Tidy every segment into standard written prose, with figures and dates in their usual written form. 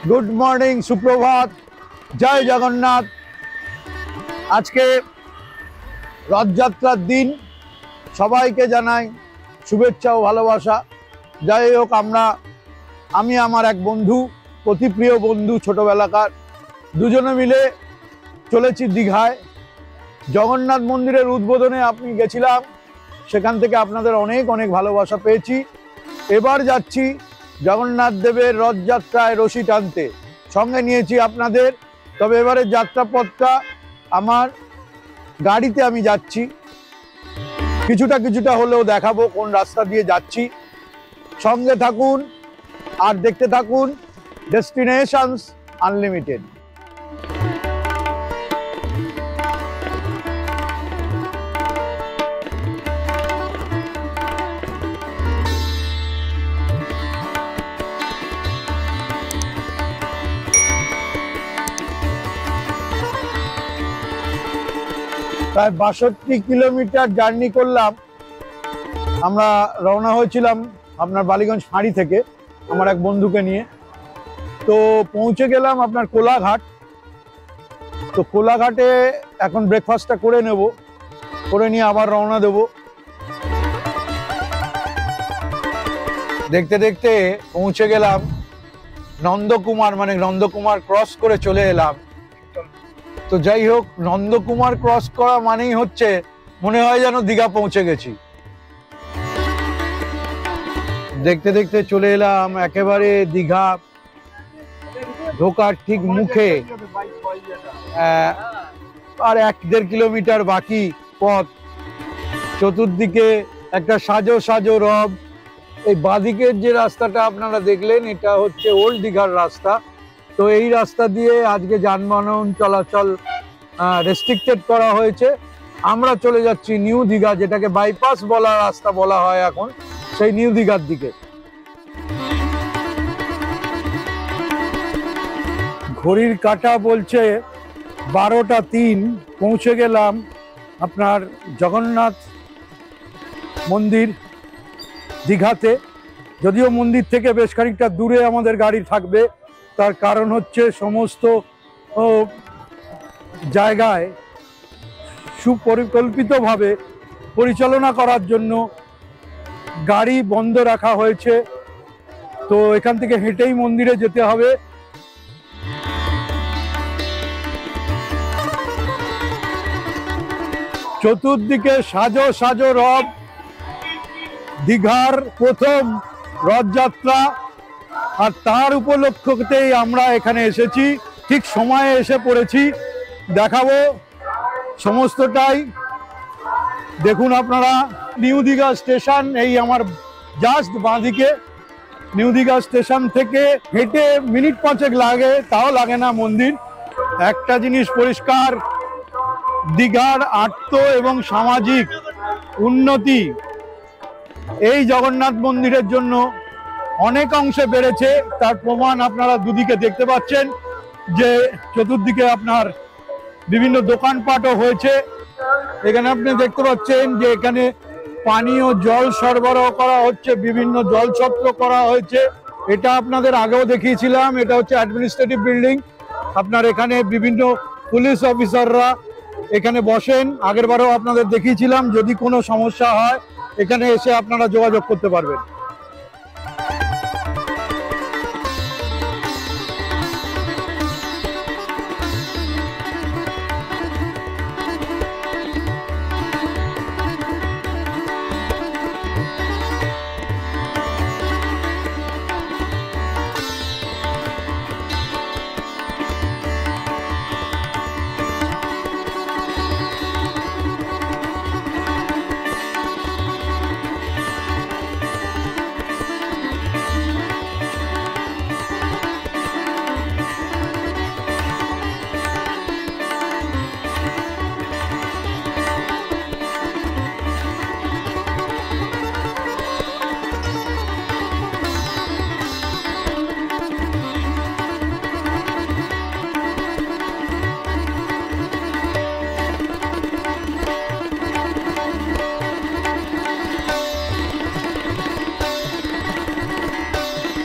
Good morning, সুপ্রভাত, জয় জগন্নাথ। আজকে রথযাত্রার দিন, সবাইকে জানাই শুভেচ্ছা ও ভালোবাসা। যাই হোক, আমি আমার এক বন্ধু, অতি প্রিয় বন্ধু, ছোটবেলাকার, দুজনে মিলে চলেছি দীঘায়। জগন্নাথ মন্দিরের উদ্বোধনে আমি গেছিলাম, সেখান থেকে আপনাদের অনেক অনেক ভালোবাসা পেয়েছি। এবার যাচ্ছি জগন্নাথ দেবের রথযাত্রায় রশি টানতে, সঙ্গে নিয়েছি আপনাদের। তবে এবারে যাত্রাপথটা আমার গাড়িতে আমি যাচ্ছি, কিছুটা হলেও দেখাবো কোন রাস্তা দিয়ে যাচ্ছি। সঙ্গে থাকুন আর দেখতে থাকুন ডেস্টিনেশনস আনলিমিটেড। প্রায় 62 কিলোমিটার জার্নি করলাম। আমরা রওনা হয়েছিলাম আপনার বালিগঞ্জ ফাঁড়ি থেকে আমার এক বন্ধুকে নিয়ে। তো পৌঁছে গেলাম আপনার কোলাঘাট। তো কোলাঘাটে এখন ব্রেকফাস্টটা করে নেব, করে নিয়ে আবার রওনা দেব। দেখতে দেখতে পৌঁছে গেলাম নন্দকুমার, মানে নন্দকুমার ক্রস করে চলে এলাম। তো যাই হোক, নন্দকুমার ক্রস করা মানেই হচ্ছে মনে হয় যেন দীঘা পৌঁছে গেছি। দেখতে দেখতে চলে এলাম একেবারে দীঘা ঢোকার ঠিক মুখে। আর 1-1.5 কিলোমিটার বাকি পথ। চতুর্দিকে একটা সাজো সাজো রব। এই বাঁদিকের যে রাস্তাটা আপনারা দেখলেন, এটা হচ্ছে ওল্ড দীঘার রাস্তা। তো এই রাস্তা দিয়ে আজকে যানবাহন চলাচল রেস্ট্রিক্টেড করা হয়েছে। আমরা চলে যাচ্ছি নিউ দীঘা, যেটাকে বাইপাস বলা রাস্তা বলা হয় এখন, সেই নিউ দীঘার দিকে। ঘড়ির কাঁটা বলছে 12টা 3। পৌঁছে গেলাম আপনার জগন্নাথ মন্দির দীঘাতে। যদিও মন্দির থেকে বেশ খানিকটা দূরে আমাদের গাড়ি থাকবে, তার কারণ হচ্ছে সমস্ত জায়গায় সুপরিকল্পিতভাবে পরিচালনা করার জন্য গাড়ি বন্ধ রাখা হয়েছে। তো এখান থেকে হেঁটেই মন্দিরে যেতে হবে। চতুর্দিকে সাজো সাজো রথ, দীঘার প্রথম রথযাত্রা। আর তার উপলক্ষতেই আমরা এখানে এসেছি, ঠিক সময়ে এসে পড়েছি। দেখাবো সমস্তটাই। দেখুন আপনারা, নিউ দীঘা স্টেশন এই আমার জাস্ট বাঁদিকে। নিউ দীঘা স্টেশন থেকে হেঁটে মিনিট 5 লাগে, তাও লাগে না মন্দির। একটা জিনিস পরিষ্কার, দীঘার আর্থ এবং সামাজিক উন্নতি এই জগন্নাথ মন্দিরের জন্য অনেক অংশে বেড়েছে। তার প্রমাণ আপনারা দুদিকে দেখতে পাচ্ছেন, যে চতুর্দিকে আপনার বিভিন্ন দোকানপাটও হয়েছে। এখানে আপনি দেখতে পাচ্ছেন যে এখানে পানীয় জল সরবরাহ করা হচ্ছে, বিভিন্ন জলছত্র করা হয়েছে। এটা আপনাদের আগেও দেখিয়েছিলাম, এটা হচ্ছে অ্যাডমিনিস্ট্রেটিভ বিল্ডিং। আপনার এখানে বিভিন্ন পুলিশ অফিসাররা এখানে বসেন। আগেরবারও আপনাদের দেখিয়েছিলাম। যদি কোনো সমস্যা হয় এখানে এসে আপনারা যোগাযোগ করতে পারবেন।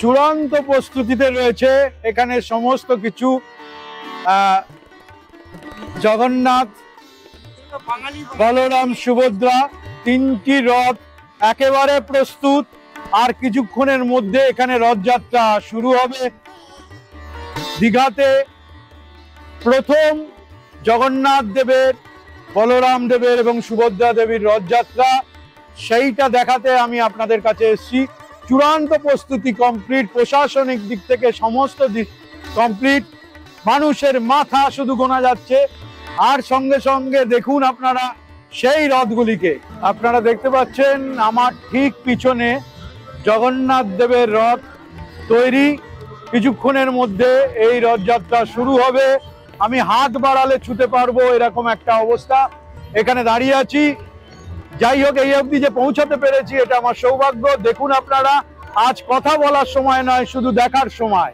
চূড়ান্ত প্রস্তুতিতে রয়েছে এখানে সমস্ত কিছু। জগন্নাথ, বলরাম, সুভদ্রা তিনটি রথ একেবারে প্রস্তুত। আর কিছুক্ষণের মধ্যে এখানে রথযাত্রা শুরু হবে। দীঘাতে প্রথম জগন্নাথ দেবের, বলরাম দেবের এবং সুভদ্রা দেবীর রথযাত্রা, সেইটা দেখাতে আমি আপনাদের কাছে এসেছি। চূড়ান্ত প্রস্তুতি কমপ্লিট, প্রশাসনিক দিক থেকে সমস্ত দিক কমপ্লিট। মানুষের মাথা শুধু গোনা যাচ্ছে। আর সঙ্গে সঙ্গে দেখুন আপনারা সেই রথগুলিকে। আপনারা দেখতে পাচ্ছেন আমার ঠিক পিছনে জগন্নাথ দেবের রথ তৈরি। কিছুক্ষণের মধ্যে এই রথযাত্রা শুরু হবে। আমি হাত বাড়ালে ছুতে পারবো এরকম একটা অবস্থা। এখানে দাঁড়িয়ে আছি। যাই হোক, এই অবধি যে পৌঁছাতে পেরেছি এটা আমার সৌভাগ্য। দেখুন আপনারা, আজ কথা বলার সময় নয়, শুধু দেখার সময়।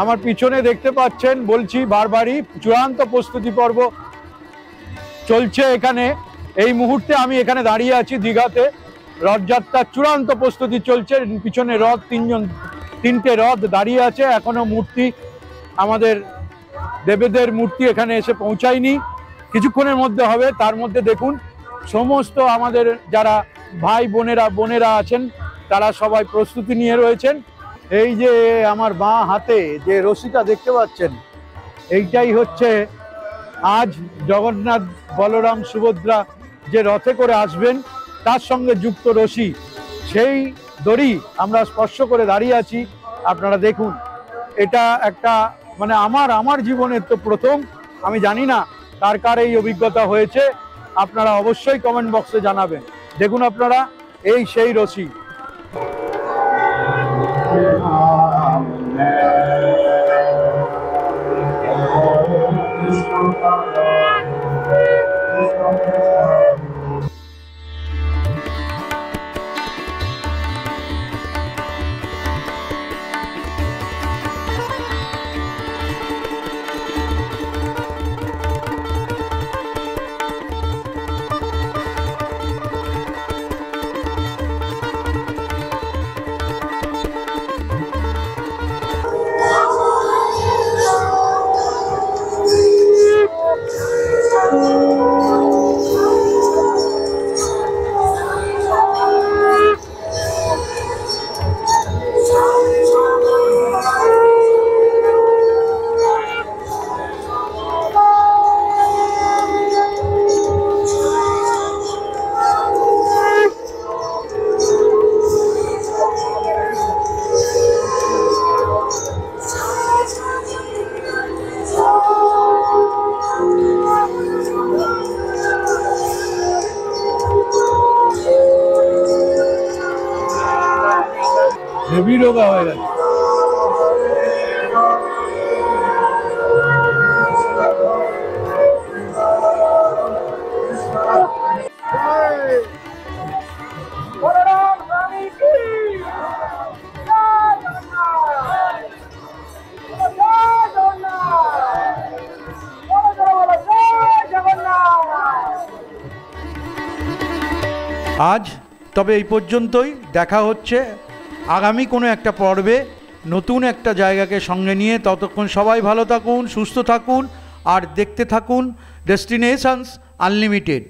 আমার পিছনে দেখতে পাচ্ছেন, বলছি বারবারই, চূড়ান্ত প্রস্তুতি পর্ব চলছে এখানে। এই মুহূর্তে আমি এখানে দাঁড়িয়ে আছি দীঘাতে। রথযাত্রার চূড়ান্ত প্রস্তুতি চলছে। পিছনে রথ, তিনটে রথ দাঁড়িয়ে আছে। এখনো মূর্তি, আমাদের দেবীদের মূর্তি এখানে এসে পৌঁছায়নি। কিছুক্ষণের মধ্যে হবে। তার মধ্যে দেখুন সমস্ত আমাদের যারা ভাই বোনেরা আছেন তারা সবাই প্রস্তুতি নিয়ে রয়েছেন। এই যে আমার বাঁ হাতে যে রশিটা দেখতে পাচ্ছেন, এইটাই হচ্ছে আজ জগন্নাথ, বলরাম, সুভদ্রা যে রথে করে আসবেন তার সঙ্গে যুক্ত রশি। সেই দড়ি আমরা স্পর্শ করে দাঁড়িয়ে আছি। আপনারা দেখুন, এটা একটা মানে আমার জীবনের তো প্রথম। আমি জানি না কার এই অভিজ্ঞতা হয়েছে, আপনারা অবশ্যই কমেন্ট বক্সে জানাবেন। দেখুন আপনারা, এই সেই রশি। হেভি রোগা হয়ে গেছে। আজ তবে এই পর্যন্তই, দেখা হচ্ছে আগামী কোনো একটা পর্বে নতুন একটা জায়গাকে সঙ্গে নিয়ে। ততক্ষণ সবাই ভালো থাকুন, সুস্থ থাকুন আর দেখতে থাকুন ডেস্টিনেশনস আনলিমিটেড।